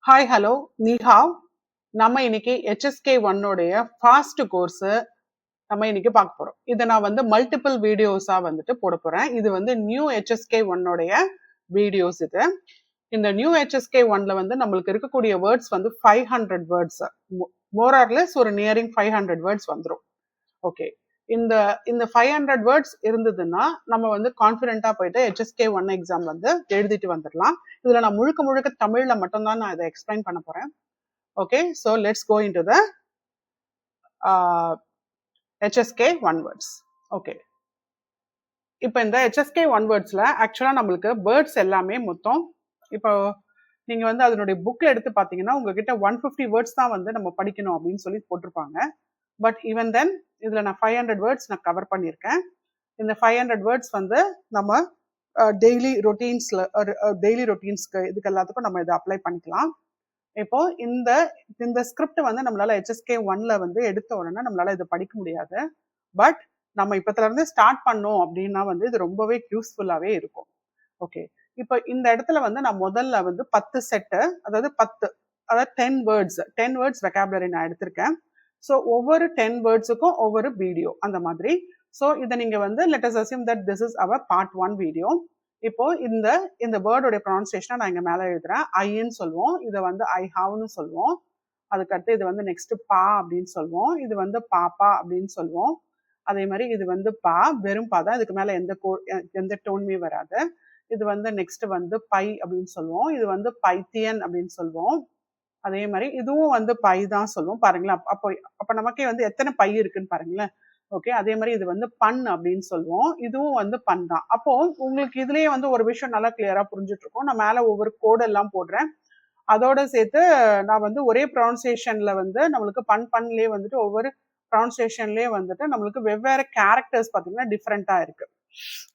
Hi hello நீ have. நம்ம இன்னைக்கு HSK 1 உடைய ஃபாஸ்ட் கோர்ஸ் நம்ம இன்னைக்கு பார்க்க போறோம். இதை நான் வந்து மல்டிபிள் வீடியோஸா வந்துட்டு போட போறேன். இது வந்து நியூ HSK 1 உடைய வீடியோஸ். இது இந்த நியூ HSK 1ல வந்து நம்மளுக்கு இருக்கக்கூடிய வேர்ட்ஸ் வந்து 500 வேர்ட்ஸ், மோர் ஆர் லெஸ் ஒரு நியரிங் 500 வேர்ட்ஸ் வந்துடும். ஓகே, இந்த இந்த 500 வேர்ட்ஸ் இருந்ததுன்னா நம்ம வந்து கான்ஃபிடென்ட்டா போயிட்டு HSK 1 எக்ஸாம் வந்து எழுதிட்டு வந்துடலாம். இதுல நான் முழுக்க முழுக்க தமிழ்ல மட்டும்தான் நான் இதை எக்ஸ்பிளைன் பண்ண போறேன். Okay, so let's go into the HSK 1 words. Okay, இப்போ இந்த HSK 1 வேர்ட்ஸ்ல ஆக்சுவலா நம்மளுக்கு வேர்ட்ஸ் எல்லாமே மொத்தம், இப்போ நீங்க வந்து அதனுடைய புக்ல எடுத்து பாத்தீங்கன்னா உங்ககிட்ட 150 வேர்ட்ஸ் தான் வந்து நம்ம படிக்கணும் அப்படின்னு சொல்லி போட்டிருப்பாங்க. பட் ஈவன் தென் இதுல நான் 500 வேர்ட்ஸ் நான் கவர் பண்ணியிருக்கேன். இந்த 500 வேர்ட்ஸ் வந்து நம்ம டெய்லி ரொட்டீன்ஸ்க்கு இதுக்கு எல்லாத்துக்கும் நம்ம இதை அப்ளை பண்ணிக்கலாம். இப்போ இந்த ஸ்கிரிப்ட் வந்து நம்மளால HSK 1ல வந்து எடுத்த உடனே நம்மளால இதை படிக்க முடியாது. பட் நம்ம இப்பத்துல இருந்து ஸ்டார்ட் பண்ணோம் அப்படின்னா வந்து இது ரொம்பவே யூஸ்ஃபுல்லாவே இருக்கும். ஓகே, இப்போ இந்த இடத்துல வந்து நான் முதல்ல வந்து 10 செட்டு, அதாவது 10 வேர்ட்ஸ் வெக்காபுலரி நான் எடுத்திருக்கேன். ஸோ ஒவ்வொரு 10 வேர்ட்ஸுக்கும் ஒவ்வொரு வீடியோ அந்த மாதிரி. ஸோ இதை நீங்க வந்து let us assume that this is our part 1 video. இப்போ இந்த வேர்டோடைய ப்ரொனன்சியேஷனை நான் இங்க மேல எழுதுறேன். ஐன்னு சொல்லுவோம், இதை வந்து ஐ ஹாவ்னு சொல்லுவோம். அதுக்கடுத்து இது வந்து நெக்ஸ்ட் பா அப்படின்னு சொல்லுவோம், இது வந்து பாப்பா அப்படின்னு சொல்லுவோம். அதே மாதிரி இது வந்து பா, வெறும் பா தான், இதுக்கு மேல எந்த டோனுமே வராது. இது வந்து நெக்ஸ்ட் வந்து பை அப்படின்னு சொல்லுவோம், இது வந்து பைத்தியன் அப்படின்னு சொல்லுவோம். அதே மாதிரி இதுவும் வந்து பை தான் சொல்லுவோம். பாருங்களேன், அப்ப நமக்கே வந்து எத்தனை பை இருக்குன்னு பாருங்களேன். ஓகே, அதே மாதிரி இது வந்து பண் அப்படின்னு சொல்லுவோம், இதுவும் வந்து பண் தான். அப்போ உங்களுக்கு இதுலயே வந்து ஒரு விஷயம் நல்லா கிளியரா புரிஞ்சுட்டு இருக்கும். நான் மேல ஒவ்வொரு கோடு எல்லாம் போடுறேன். அதோட சேர்த்து நான் வந்து ஒரே ப்ரொனன்சியேஷன்ல வந்து நம்மளுக்கு பண்லயே வந்துட்டு ஒவ்வொரு ப்ரொனன்சியேஷன்லயே வந்துட்டு நம்மளுக்கு வெவ்வேறு கேரக்டர்ஸ் பார்த்தீங்கன்னா டிஃப்ரெண்டா இருக்கு.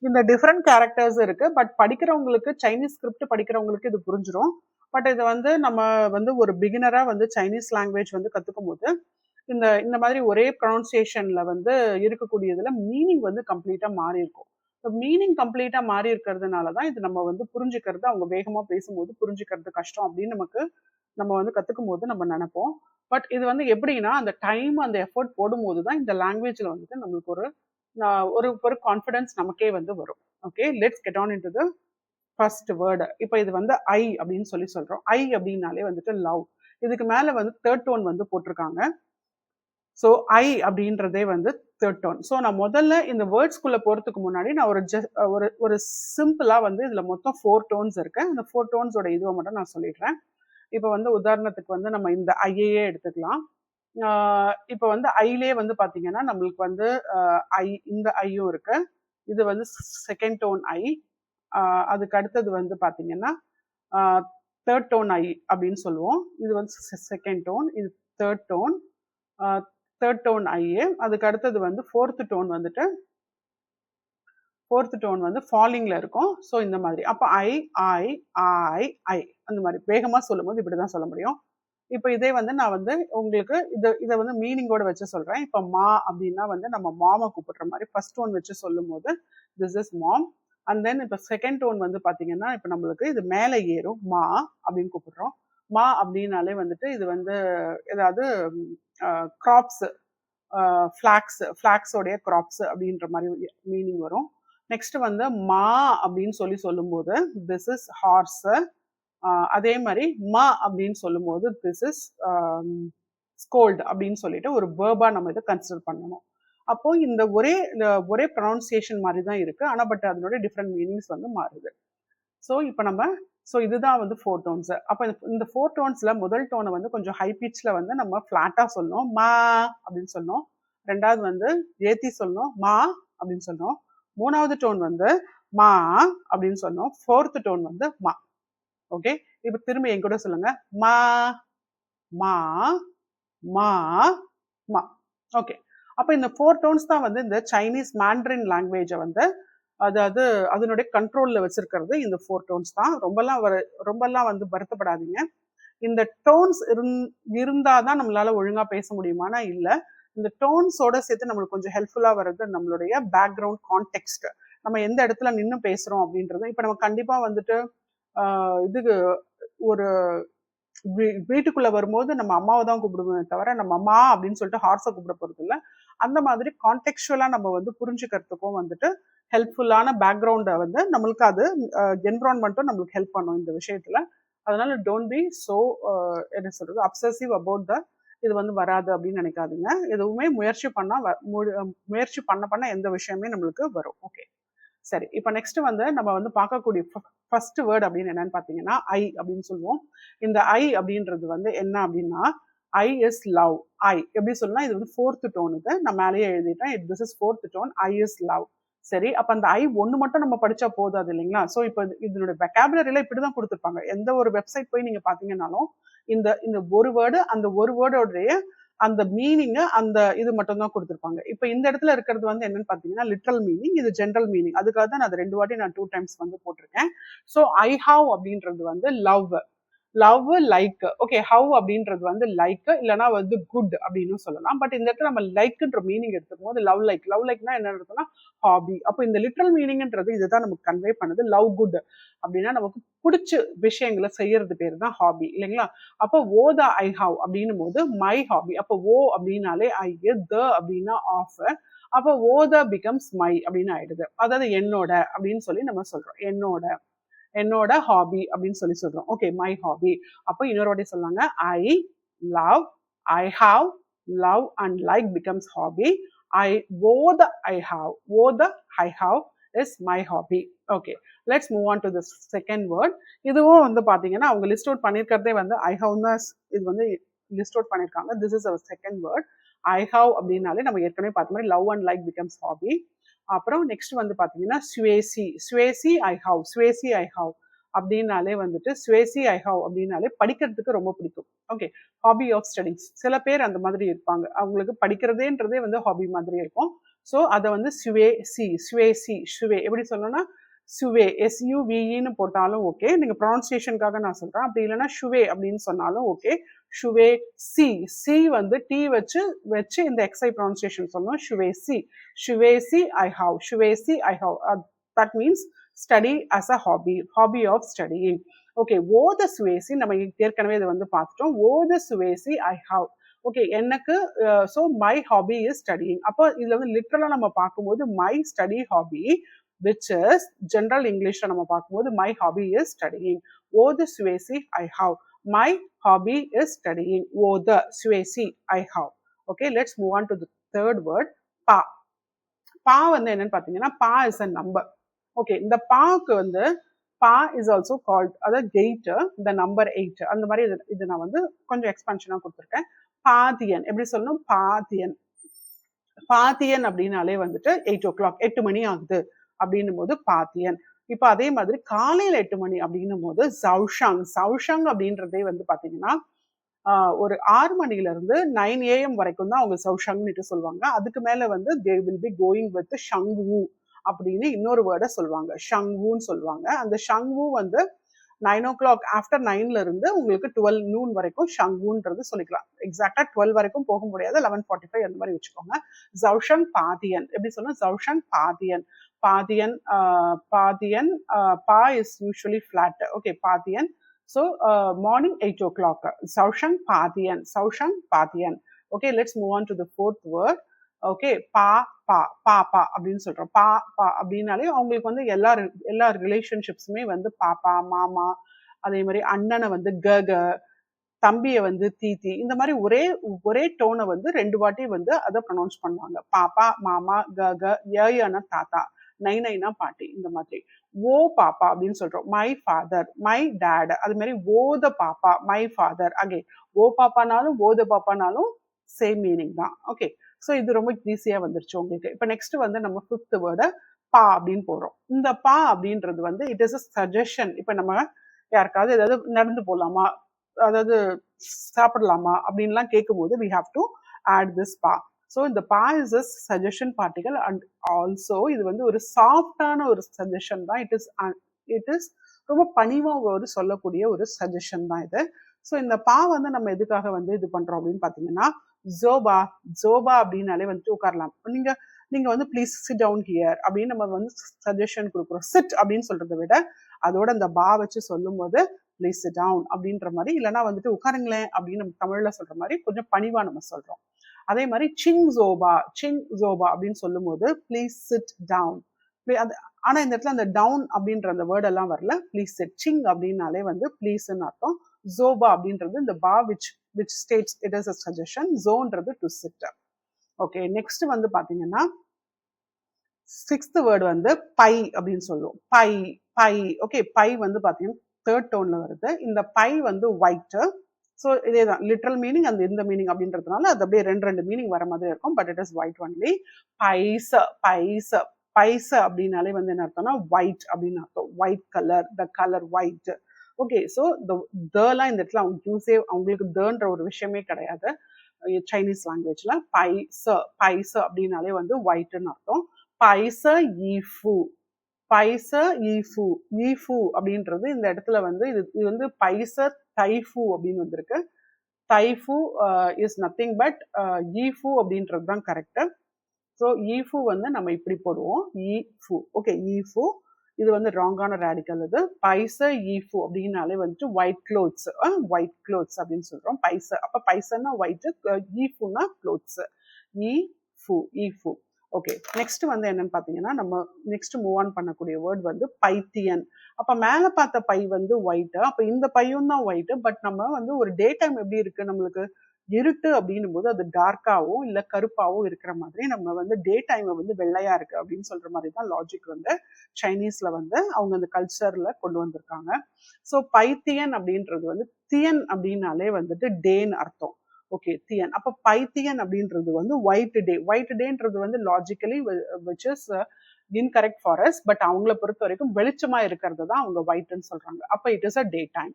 இந்த டிஃப்ரெண்ட் கேரக்டர்ஸ் இருக்கு. பட் படிக்கிறவங்களுக்கு, சைனீஸ் ஸ்கிரிப்ட் படிக்கிறவங்களுக்கு இது புரிஞ்சிடும். பட் இது வந்து நம்ம வந்து ஒரு பிகினரா வந்து சைனீஸ் லாங்குவேஜ் வந்து கத்துக்கும் போது இந்த மாதிரி ஒரே ப்ரொனன்சியேஷன்ல வந்து இருக்கக்கூடியதுல மீனிங் வந்து கம்ப்ளீட்டா மாறி இருக்கும். மீனிங் கம்ப்ளீட்டா மாறி இருக்கிறதுனாலதான் இது நம்ம வந்து புரிஞ்சுக்கிறது, அவங்க வேகமா பேசும்போது புரிஞ்சுக்கிறது கஷ்டம் அப்படின்னு நம்ம வந்து கத்துக்கும் போது நம்ம நினைப்போம். பட் இது வந்து எப்படின்னா அந்த டைம் அந்த எஃபர்ட் போடும்போது தான் இந்த லாங்குவேஜ்ல வந்துட்டு நம்மளுக்கு ஒரு கான்ஃபிடன்ஸ் நமக்கே வந்து வரும். Okay, let's get on into the first word. இப்போ இது வந்து ஐ அப்படின்னு சொல்றோம். ஐ அப்படின்னாலே வந்துட்டு லவ். இதுக்கு மேல வந்து தேர்ட் டோன் வந்து போட்டிருக்காங்க. ஸோ ஐ அப்படின்றதே வந்து தேர்ட் டோன். ஸோ நான் முதல்ல இந்த வேர்ட்ஸ்குள்ள போறதுக்கு முன்னாடி நான் ஒரு சிம்பிளா வந்து இதுல மொத்தம் 4 டோன்ஸ் இருக்கு. அந்த 4 டோன்ஸோட இதுவை மட்டும் நான் சொல்லிடுறேன். இப்போ வந்து உதாரணத்துக்கு வந்து நம்ம இந்த ஐயே எடுத்துக்கலாம். இப்போ வந்து ஐலே வந்து பாத்தீங்கன்னா நம்மளுக்கு வந்து ஐ, இந்த ஐயும் இருக்கு. இது வந்து செகண்ட் டோன் ஐ. அதுக்கு அடுத்தது வந்து பாத்தீங்கன்னா தேர்ட் டோன் ஐ அப்படின்னு சொல்லுவோம். இது வந்து செகண்ட் டோன், இது தேர்ட் டோன், தேர்ட் டோன் ஐஏ. அதுக்கு அடுத்தது வந்து ஃபோர்த் டோன் வந்து ஃபாலிங்ல இருக்கும். ஸோ இந்த மாதிரி. அப்போ ஐ ஐ ஐ ஐ அந்த மாதிரி வேகமா சொல்லும் போது இப்படிதான் சொல்ல முடியும். இப்போ இதே வந்து நான் வந்து உங்களுக்கு இதை வந்து மீனிங்கோட வச்சு சொல்றேன். இப்போ மா அப்படின்னா வந்து நம்ம மாமா கூப்பிடுற மாதிரி ஃபர்ஸ்ட் டோன் வச்சு சொல்லும் போது திஸ் இஸ் மாம். அண்ட் தென் இப்போ செகண்ட் டோன் வந்து பாத்தீங்கன்னா இப்போ நம்மளுக்கு இது மேலே ஏறும், மா அப்படின்னு கூப்பிடுறோம். மா அப்படின்னாலே வந்துட்டு இது வந்து ஏதாவது கிராப்ஸ், ஃபிளாக்ஸோடைய கிராப்ஸ் அப்படின்ற மாதிரி மீனிங் வரும். நெக்ஸ்ட் வந்து மா அப்படின்னு சொல்லும்போது திஸ் இஸ் ஹார்ஸ். அதே மாதிரி மா அப்படின்னு சொல்லும்போது திஸ் இஸ் ஸ்கோல்ட் அப்படின்னு சொல்லிட்டு ஒரு வேர்பா நம்ம இதை கன்சிடர் பண்ணணும். அப்போ இந்த ஒரே ப்ரொனன்சியேஷன் மாதிரி தான் இருக்கு, ஆனா பட் அதனுடைய டிஃப்ரெண்ட் மீனிங்ஸ் வந்து மாறுது. ஸோ இதுதான் வந்து 4 டோன்ஸ். அப்போ இந்த 4 டோன்ஸ்ல முதல் டோனை வந்து கொஞ்சம் ஹை பிச்ல வந்து நம்ம ஃபிளாட்டா சொல்லணும், மா அப்படின்னு சொன்னோம். ரெண்டாவது வந்து ஏத்தி சொல்லணும், மா அப்படின்னு சொன்னோம். மூணாவது டோன் வந்து மா அப்படின்னு சொன்னோம். ஃபோர்த் டோன் வந்து மா. ஓகே, இப்ப திரும்ப என் கூட சொல்லுங்க, மா மா மா மா. ஓகே, அப்ப இந்த 4 டோன்ஸ் தான் வந்து இந்த சைனீஸ் மாண்ட்ரின் லாங்குவேஜை வந்து அதாவது அதனுடைய கண்ட்ரோல்ல வச்சிருக்கிறது இந்த 4 டோன்ஸ் தான். ரொம்பலாம் வந்து வருத்தப்படாதீங்க. இந்த டோன்ஸ் இருந்தாதான் நம்மளால ஒழுங்கா பேச முடியுமானா இல்ல. இந்த டோன்ஸோட சேர்த்து நம்மளுக்கு கொஞ்சம் ஹெல்ப்ஃபுல்லா வர்றது நம்மளுடைய பேக்ரவுண்ட் கான்டெக்ஸ்ட். நம்ம எந்த இடத்துல நின்று பேசுறோம் அப்படின்றது. இப்ப நம்ம கண்டிப்பா வந்துட்டு இதுக்கு ஒரு வீட்டுக்குள்ள வரும்போது நம்ம அம்மாவை தான் கூப்பிடுவோமே தவிர நம்ம அம்மா அப்படின்னு சொல்லிட்டு ஹார்ஸை கூப்பிட போறது இல்லை. அந்த மாதிரி கான்டெக்சுவலா நம்ம வந்து புரிஞ்சுக்கிறதுக்கும் வந்துட்டு ஹெல்ப்ஃபுல்லான பேக்ரவுண்டை வந்து நம்மளுக்கு அது என்விரான்மெண்ட்டும் நம்மளுக்கு ஹெல்ப் பண்ணும் இந்த விஷயத்துல. அதனால டோன்ட் பி ஸோ என்ன சொல்றது அப்சசிவ் அபவுட் த இது வந்து வராது அப்படின்னு நினைக்காதீங்க. எதுவுமே முயற்சி பண்ண எந்த விஷயமே நம்மளுக்கு வரும். ஓகே சரி, இப்போ நெக்ஸ்ட் வந்து நம்ம வந்து பார்க்கக்கூடிய ஃபர்ஸ்ட் வேர்ட் அப்படின்னு என்னன்னு பார்த்தீங்கன்னா ஐ அப்படின்னு சொல்லுவோம். இந்த ஐ அப்படின்றது வந்து என்ன அப்படின்னா ஐ இஸ் லவ். ஐ எப்படி சொல்லலாம், இது வந்து ஃபோர்த் டோன். இது நான் மேலேயே எழுதிட்டேன், திஸ் இஸ் ஃபோர்த் டோன். ஐ இஸ் லவ். சரி, அப்ப அந்த ஐ ஒன்று மட்டும் நம்ம படிச்சா போதாது இல்லைங்களா? ஸோ இப்போ இதனுடைய வெக்காபுலரியில இப்படிதான் கொடுத்துருப்பாங்க. எந்த ஒரு வெப்சைட் போய் நீங்க பாத்தீங்கன்னாலும் இந்த இந்த ஒரு வேர்டு அந்த ஒரு வேர்டோடைய அந்த மீனிங் அந்த இது மட்டும் தான் கொடுத்துருப்பாங்க. இப்போ இந்த இடத்துல இருக்கிறது வந்து என்னன்னு பாத்தீங்கன்னா லிட்ரல் மீனிங், இது ஜென்ரல் மீனிங். அதுக்காக தான் நான் 2 வாட்டி நான் 2 டைம்ஸ் வந்து போட்டிருக்கேன். ஸோ ஐ ஹாவ் அப்படின்றது வந்து லவ். Love like. ஓகே, ஹவ் அப்படின்றது வந்து லைக் இல்லைன்னா வந்து குட் அப்படின்னு சொல்லலாம். பட் இந்த இடத்துல நம்ம லைக்ன்ற மீனிங் எடுத்துக்கும் போது லவ் லைக். லவ் லைக்னா என்ன இருக்குன்னா ஹாபி. அப்போ இந்த லிட்ரல் மீனிங்ன்றது இதுதான் நமக்கு கன்வே பண்ணுது. லவ் குட் அப்படின்னா நமக்கு பிடிச்ச விஷயங்களை செய்யறது பேர் தான் ஹாபி இல்லைங்களா? அப்போ ஓ த ஐ ஹாவ் அப்படின்னும் போது மை ஹாபி. அப்போ ஓ அப்படின்னாலே ஐ, த அப்படின்னா ஆஃப். அப்போ ஓ த பிகம்ஸ் மை அப்படின்னு ஆயிடுது. அதாவது என்னோட அப்படின்னு சொல்லி நம்ம சொல்றோம். என்னோட ஹாபி அப்படின்னு சொல்லி சொல்றோம். Okay, my hobby. அப்போ இன்னொரு வாட்டி சொல்லாங்க ஐ லவ், ஐ ஹாவ், love and like becomes hobby. Oh the ஐ ஹாவ் is my hobby. Okay, let's move on to the second word. இதுவும் வந்து பாத்தீங்கன்னா அவங்க லிஸ்ட் அவுட் பண்ணிருக்கிறதே வந்து ஐ ஹவ் இது வந்து லிஸ்ட் அவுட் பண்ணிருக்காங்க. This is our second word. ஐ ஹாவ் அப்படின்னாலே நம்ம ஏற்கனவே பார்த்த மாதிரி love and like becomes hobby. அப்புறம் நெக்ஸ்ட் வந்து பாத்தீங்கன்னா ஸ்வேசி ஐ ஹாவ் அப்படின்னாலே வந்துட்டு ஸ்வேசி ஐ ஹாவ் அப்படின்னாலே படிக்கிறதுக்கு ரொம்ப பிடிக்கும். Okay, hobby of studies. சில பேர் அந்த மாதிரி இருப்பாங்க, அவங்களுக்கு படிக்கிறதேன்றதே வந்து ஹாபி மாதிரி இருக்கும். ஸோ அதை வந்து சுவே எப்படி சொல்லணும்னா சுவே, SUVEன்னு போட்டாலும் ஓகே. நீங்க ப்ரொனன்சியேஷனுக்காக நான் சொல்றேன். அப்படி இல்லைன்னா ஷுவே அப்படின்னு சொன்னாலும் ஓகே. ஷுவே சி வந்து டி வச்சு இந்த எக்ஸை ப்ரொனன்சியேஷன் சொல்லணும். ஷுவேசி I have. That means study as a hobby of studying. Okay, ஓ த சுவேசி நம்ம ஏற்கனவே இதை வந்து பார்த்துட்டோம். ஓ த சுவேசி ஐ ஹாவ். ஓகே, எனக்கு so my hobby is studying. அப்போ இதுல வந்து லிட்டரலா நம்ம பார்க்கும்போது my study hobby, which is general English நம்ம பார்க்கும்போது my hobby is studying. Oh the Swayze I have. My hobby is studying. Oh the Swayze I have. Okay, let's move on to the third word. Pa வந்து என்னன்னு பார்த்தீங்கன்னா pa is a number. Okay, இந்த பாக்கு வந்து pa is also called அதாவது 8, the number 8. அந்த மாதிரி இது நான் வந்து கொஞ்சம் எக்ஸ்பான்ஷனாக கொடுத்துருக்கேன். பாதியன் எப்படி சொல்லணும்? பாதியன் அப்படின்னாலே வந்துட்டு 8 o'clock, 8 மணி ஆகுது அப்படின்னும் போது பாத்தியன். இப்ப அதே மாதிரி காலையில 8 மணி அப்படின்னும் போது சவுஷாங் அப்படின்றதே வந்து பாத்தீங்கன்னா ஒரு 6 மணில இருந்து 9 AM வரைக்கும் தான் அவங்க சவுஷாங்னு சொல்லுவாங்க. அதுக்கு மேல வந்து they will be going with ஷங்வு அப்படின்னு இன்னொரு வேர்டை சொல்லுவாங்க. ஷங்வுன்னு சொல்லுவாங்க. அந்த ஷங்வு வந்து 9 o'clock ஆஃப்டர் 9ல இருந்து உங்களுக்கு 12 noon வரைக்கும் ஷங்குன்றது சொல்லிக்கலாம். எக்ஸாக்டா 12 வரைக்கும் போக முடியாது, 11:45 அந்த மாதிரி வச்சுக்கோங்க. ஜவுஷங் பாதியன் எப்படி சொல்லணும்? ஜவுஷங் பாதியன். Pa is usually flat. Okay, பாதியன். So morning 8 o'clock. Saushang Padiyan. Okay, let's move on to the fourth word. Okay, பாப்பா அப்படின்னு சொல்றோம். பா அப்படின்னாலே அவங்களுக்கு வந்து எல்லா ரிலேஷன்ஷிப்ஸுமே வந்து பாப்பா, மாமா, அதே மாதிரி அண்ணனை வந்து க, தம்பியை வந்து தீத்தி, இந்த மாதிரி ஒரே டோனை வந்து 2 வாட்டி வந்து அதை ப்ரொனவுன்ஸ் பண்ணுவாங்க. பாப்பா, மாமா, க, யனா தாத்தா, நைனா பாட்டி, இந்த மாதிரி. ஓ பாப்பா அப்படின்னு சொல்றோம். My father, my dad. அது மாதிரி ஓத பாப்பா, மை ஃபாதர். அகே ஓ பாப்பானாலும் ஓத பாப்பானாலும் சேம் மீனிங் தான். ஓகே, ஸோ இது ரொம்ப ஈஸியா வந்துருச்சு உங்களுக்கு. இப்போ நெக்ஸ்ட் வந்து நம்ம 5th வேர்டை பா அப்படின்னு போடுறோம். இந்த பா அப்படின்றது வந்து இட் இஸ் அ சஜஷன். இப்போ நம்ம யாருக்காவது ஏதாவது நடந்து போகலாமா, அதாவது சாப்பிடலாமா அப்படின்லாம் கேட்கும்போது we have to add this pa. So இந்த பா is a suggestion particle and also இது வந்து ஒரு சாஃப்டான ஒரு சஜஷன் தான். இட் இஸ் ரொம்ப பணிவாக ஒரு சொல்லக்கூடிய ஒரு சஜஷன் தான் இது. ஸோ இந்த பா வந்து நம்ம எதுக்காக வந்து இது பண்றோம் அப்படின்னு பார்த்தீங்கன்னா ஜோபா அப்படின்னாலே வந்துட்டு உட்காரலாம். நீங்க வந்து ப்ளீஸ் சிட் டவுன் ஹியர் அப்படின்னு நம்ம வந்து சஜஷன் கொடுக்குறோம். சிட் அப்படின்னு சொல்றதை விட அதோட அந்த பா வச்சு சொல்லும் போது ப்ளீஸ் சிட் டவுன் அப்படின்ற மாதிரி, இல்லைன்னா வந்துட்டு உட்காருங்களேன் அப்படின்னு நம்ம தமிழ்ல சொல்ற மாதிரி கொஞ்சம் பணிவா நம்ம சொல்றோம். அதே மாதிரி சிங் ஜோபா அப்படின்னு சொல்லும் போது ப்ளீஸ் சிட் டவுன். ஆனா இந்த இடத்துல அந்த டவுன் அப்படின்ற அந்த வேர்ட் எல்லாம் வரல. Please sit. சிங் அப்படின்னாலே வந்து ப்ளீஸ்ன்னு அர்த்தம். ஜோபா அப்படின்றது இந்த பா which states it is a suggestion. ஜோன்றது டு சிட். ஓகே, நெக்ஸ்ட் வந்து பாத்தீங்கன்னா சிக்ஸ்த் வேர்டு வந்து பை அப்படின்னு சொல்லுவோம். பை. ஓகே, பை வந்து பாத்தீங்கன்னா தேர்ட் டோன்ல வருது. இந்த பை வந்து ஒயிட். ஸோ இதேதான் லிட்ரல் மீனிங் அந்த இந்த மீனிங் அப்படின்றதுனால அது அப்படியே ரெண்டு மீனிங் வர மாதிரி இருக்கும். But it is white only. பைச அப்படின்னாலே வந்து என்ன அர்த்தம்னா ஒயிட் அப்படின்னு அர்த்தம். White colour, the colour white. Okay, so தலாம் இந்த இடத்துல அவங்களுக்கு தன்ற ஒரு விஷயமே கிடையாது சைனீஸ் லாங்குவேஜ்ல. பைச அப்படின்னாலே வந்து ஒயிட்னு அர்த்தம். பைச ஈஃபு அப்படின்றது இந்த இடத்துல வந்து இது வந்து பைச தைஃபு அப்படின்னு வந்திருக்கு. தைஃபு இஸ் நத்திங் பட் ஈஃபு அப்படின்றது தான் கரெக்ட். ஸோ ஈஃபு வந்து நம்ம இப்படி போடுவோம், ஈஃபு. ஓகே, ஈஃபு இது வந்து ராங்கான ரேடிக்கல். இது பைச ஈஃபு அப்படின்னாலே வந்துட்டு ஒயிட் கிளோத்ஸ் அப்படின்னு சொல்றோம். பைச அப்ப பைசன்னா ஒயிட், ஈஃபுனா கிளோத்ஸ். ஈஃபு. ஓகே, நெக்ஸ்ட் வந்து என்னன்னு பாத்தீங்கன்னா நம்ம நெக்ஸ்ட் மூவ் ஆன் பண்ணக்கூடிய வேர்ட் வந்து பைத்தியன். அப்ப மேல பார்த்த பை வந்து ஒயிட், அப்ப இந்த பையும் தான் ஒயிட். பட் நம்ம வந்து ஒரு டே டைம் எப்படி இருக்கு, நம்மளுக்கு இருட்டு அப்படின்னும் போது அது டார்க்காவும் இல்ல கருப்பாவும் இருக்கிற மாதிரி நம்ம வந்து டே டைம் வந்து வெள்ளையா இருக்கு அப்படின்னு சொல்ற மாதிரி தான் லாஜிக் வந்து சைனீஸ்ல வந்து அவங்க அந்த கல்ச்சர்ல கொண்டு வந்திருக்காங்க. ஸோ பைத்தியன் அப்படின்றது வந்து தியன் அப்படின்னாலே வந்துட்டு டேன்னு அர்த்தம். Okay, Thien. அப்ப பைத்தியன் அப்படின்றது வந்து ஒயிட் டேன்றது வந்து logically which is incorrect for us. But அவங்கள பொறுத்த வரைக்கும் வெளிச்சமா இருக்கிறது தான் அவங்க ஒயிட்னு சொல்றாங்க. அப்ப it is a day time.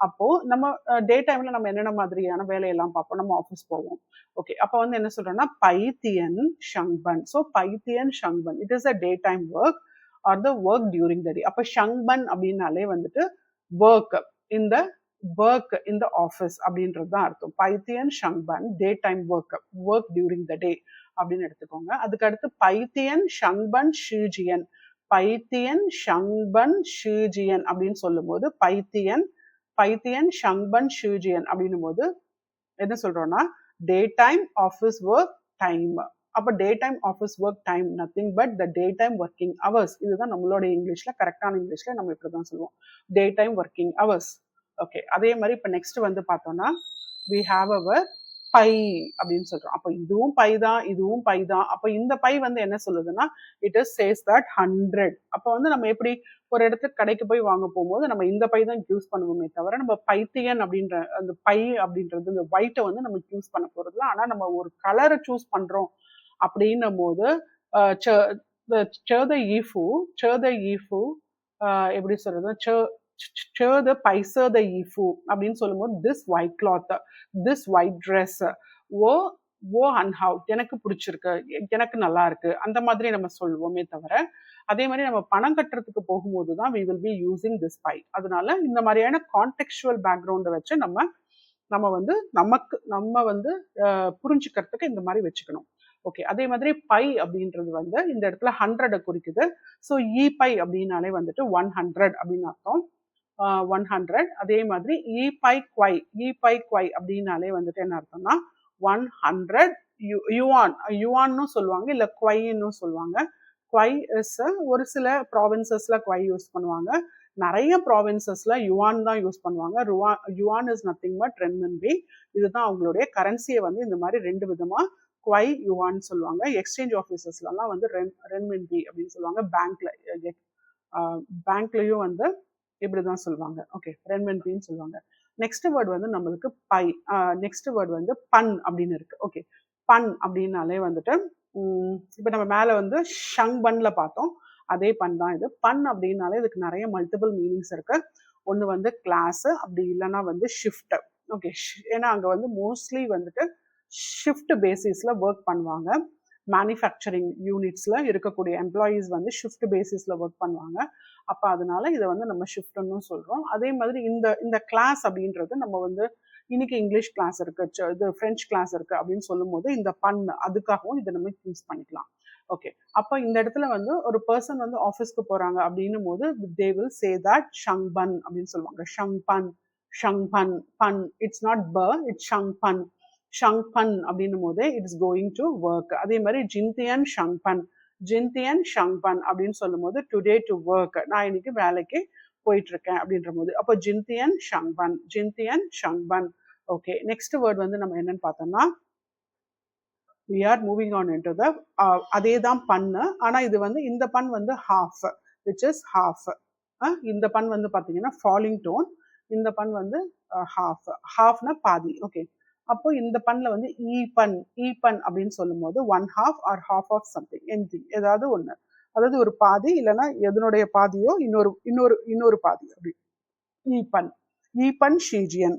அப்போ நம்ம டே டைம்ல நம்ம என்னென்ன மாதிரியான வேலையெல்லாம் பார்ப்போம், நம்ம ஆஃபீஸ் போவோம். ஓகே, அப்ப வந்து என்ன சொல்றோம்னா பைத்தியன் ஷங்பன். ஸோ பைத்தியன் ஷங்பன் it is a day time work or the work during the day. அப்ப ஷங்பன் அப்படின்னாலே வந்துட்டு ஒர்க் இன் த ஆஃபீஸ் அப்படின்றது தான் அர்த்தம். பைத்தியன் ஷங்பன் day time work during the day அப்படின்னு எடுத்துக்கோங்க. அதுக்கு அடுத்து பைத்தியன் ஷங்பன் ஷூஜியன். அப்படின்னு சொல்லும் போது பைத்தியன் ஷங்பன் ஷூஜியன் அப்படின்னும் போது என்ன சொல்றோம்னா day time office work time. அப்ப day time office work time nothing but the day time working hours. இதுதான் நம்மளோட இங்கிலீஷ்ல கரெக்டான இங்கிலீஷ்ல நம்ம இப்படிதான் சொல்லுவோம், day time working hours. Okay, அதே மாதிரி இப்ப நெக்ஸ்ட் வந்து பார்த்தோம்னா we have our பை அப்படின்னு சொல்றோம். அப்ப இதுவும் பை தான். அப்ப இந்த பை வந்து என்ன சொல்லுதுன்னா it is says that 100. அப்ப வந்து நம்ம எப்படி ஒரு இடத்துக்கு கடைக்கு போய் வாங்க போகும்போது நம்ம இந்த பை தான் யூஸ் பண்ணுவோமே தவிர நம்ம பைத்தியன் அப்படின்ற அந்த பை அப்படின்றது இந்த ஒயிட்டை வந்து நம்ம யூஸ் பண்ண போறதுல. ஆனா நம்ம ஒரு கலரை சூஸ் பண்றோம் அப்படின்னும் போது எப்படி சொல்றது, அப்படின்னு சொல்லும்போது this white cloth, this white dress, எனக்கு பிடிச்சிருக்கு, எனக்கு நல்லா இருக்கு, அந்த மாதிரி நம்ம சொல்லுவோமே தவிர அதே மாதிரி நம்ம பணம் கட்டுறதுக்கு போகும்போது தான் we will be using this pie. அதனால இந்த மாதிரியான கான்டெக்சுவல் பேக்ரவுண்டை வச்சு நம்ம வந்து புரிஞ்சுக்கிறதுக்கு இந்த மாதிரி வச்சுக்கணும். ஓகே, அதே மாதிரி பை அப்படின்றது வந்து இந்த இடத்துல 100 குறிக்குது. ஸோ இ பை அப்படின்னாலே வந்துட்டு 100 அப்படின்னு அர்த்தம். 100. அதே மாதிரி இ பை குவை அப்படின்னாலே வந்துட்டு என்ன அர்த்தம்னா 100 யுவான்னு சொல்லுவாங்க, இல்ல குவைன்னு சொல்லுவாங்க. குவை இஸ் ஒரு சில ப்ராவின்சஸ்ல குவை யூஸ் பண்ணுவாங்க, நிறைய ப்ராவின்சஸ்ல யுவான் தான் யூஸ் பண்ணுவாங்க. Yuan is nothing but renminbi. இதுதான் அவங்களுடைய கரன்சியை வந்து இந்த மாதிரி ரெண்டு விதமா குவை யுவான் சொல்லுவாங்க. எக்ஸ்சேஞ்ச் ஆஃபீஸஸ்லாம் வந்து ரென்மின்பி அப்படின்னு சொல்லுவாங்க. பேங்க்லயும் வந்து இப்படிதான் சொல்லுவாங்க. ஓகே, ரென்மின்பின்னு சொல்லுவாங்க. நெக்ஸ்ட் வேர்டு வந்து நம்மளுக்கு பை. நெக்ஸ்ட் வேர்டு வந்து பன் அப்படின்னு இருக்கு. ஓகே, பன் அப்படின்னாலே வந்துட்டு இப்ப நம்ம மேல வந்து ஷங்பன்ல பார்த்தோம், அதே பன் தான் இது. பன் அப்படின்னாலே இதுக்கு நிறைய மல்டிபிள் மீனிங்ஸ் இருக்கு. ஒன்று வந்து கிளாஸ், அப்படி இல்லைன்னா வந்து ஷிஃப்ட். ஓகே, ஏன்னா அங்க வந்து மோஸ்ட்லி வந்துட்டு ஷிஃப்ட் பேசிஸ்ல ஒர்க் பண்ணுவாங்க. மேனுஃபேக்சரிங் யூனிட்ஸ்ல இருக்கக்கூடிய எம்ப்ளாயீஸ் வந்து ஷிஃப்ட் பேசிஸ்ல ஒர்க் பண்ணுவாங்க. அப்ப அதனால இதை வந்து நம்ம ஷிஃப்ட்னு சொல்றோம். அதே மாதிரி இந்த கிளாஸ் அப்படின்றது நம்ம வந்து இன்னைக்கு இங்கிலீஷ் கிளாஸ் இருக்கு, இது பிரெஞ்சு கிளாஸ் இருக்கு அப்படின்னு சொல்லும் போது இந்த பன் அதுக்காகவும் இதை நம்ம யூஸ் பண்ணிக்கலாம். ஓகே, அப்போ இந்த இடத்துல வந்து ஒரு பர்சன் வந்து ஆஃபீஸ்க்கு போறாங்க அப்படின்னும் போது தே வில் சே தட் ஷங்பன் அப்படின்னு சொல்லுவாங்க. ஷங்பன், ஷங்பன், பன், இட்ஸ் நாட் ப, இட்ஸ் ஷங்பன். ஷங்பன் அப்படின்னும் போது இட்ஸ் கோயிங் டு ஒர்க். அதே மாதிரி ஜிந்தியன் ஷங்பன், ஜிந்தியன் ஷங்பன் அப்படின்னு சொல்லும் போது டுடே டு ஒர்க், நான் இன்னைக்கு வேலைக்கு போயிட்டு இருக்கேன் அப்படின்ற போது அப்போ ஜிந்தியன் ஷங்பன், ஜிந்தியன் ஷங்பன். ஓகே, நெக்ஸ்ட் வேர்ட் வந்து நம்ம என்னன்னு பார்த்தோம்னா we are moving on into the அதே தான் பண்ணு, ஆனா இது வந்து இந்த பண் வந்து half, which is half. இந்த பண் வந்து பாத்தீங்கன்னா ஃபாலிங் டோன், இந்த பண் வந்து half, halfனா பாதி. ஓகே, அப்போ இந்த பண்ல வந்து ஈபன், ஈபன் அப்படின்னு சொல்லும் போது 1/2 or half of something, anything, ஏதாவது ஒண்ணு, அதாவது ஒரு பாதி இல்லைன்னா எதனுடைய பாதியோ இன்னொரு இன்னொரு இன்னொரு பாதி அப்படி. ஈபன், ஈபன் ஷீஜியன்,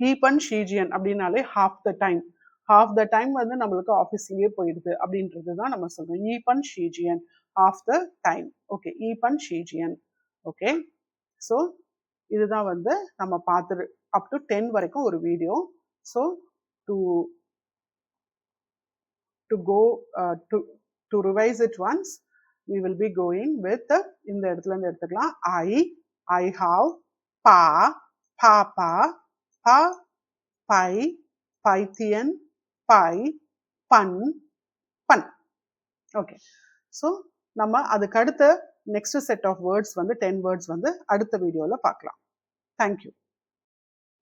ஈபன் ஷீஜியன் அப்படின்னாலே half the time, half the time வந்து நம்மளுக்கு ஆஃபீஸ்லயே போயிடுது அப்படின்றது தான் நம்ம சொல்றோம். ஈபன் ஷீஜியன், half the time. ஓகே, ஈபன் ஷீஜியன். ஓகே, ஸோ இதுதான் வந்து நம்ம பார்த்து அப் டு 10 வரைக்கும் ஒரு video. So to go to revise it once, we will be going with இந்த இடத்துல இருந்து எடுத்துக்கலாம். I have, பா, பாப்பா, பா, பை, பைத்தியன், பை, பன், பன். ஓகே, ஸோ நம்ம அதுக்கு அடுத்த நெக்ஸ்ட் செட் ஆஃப் வேர்ட்ஸ் வந்து 10 வேர்ட்ஸ் வந்து அடுத்த வீடியோவில் பார்க்கலாம். தேங்க்யூ.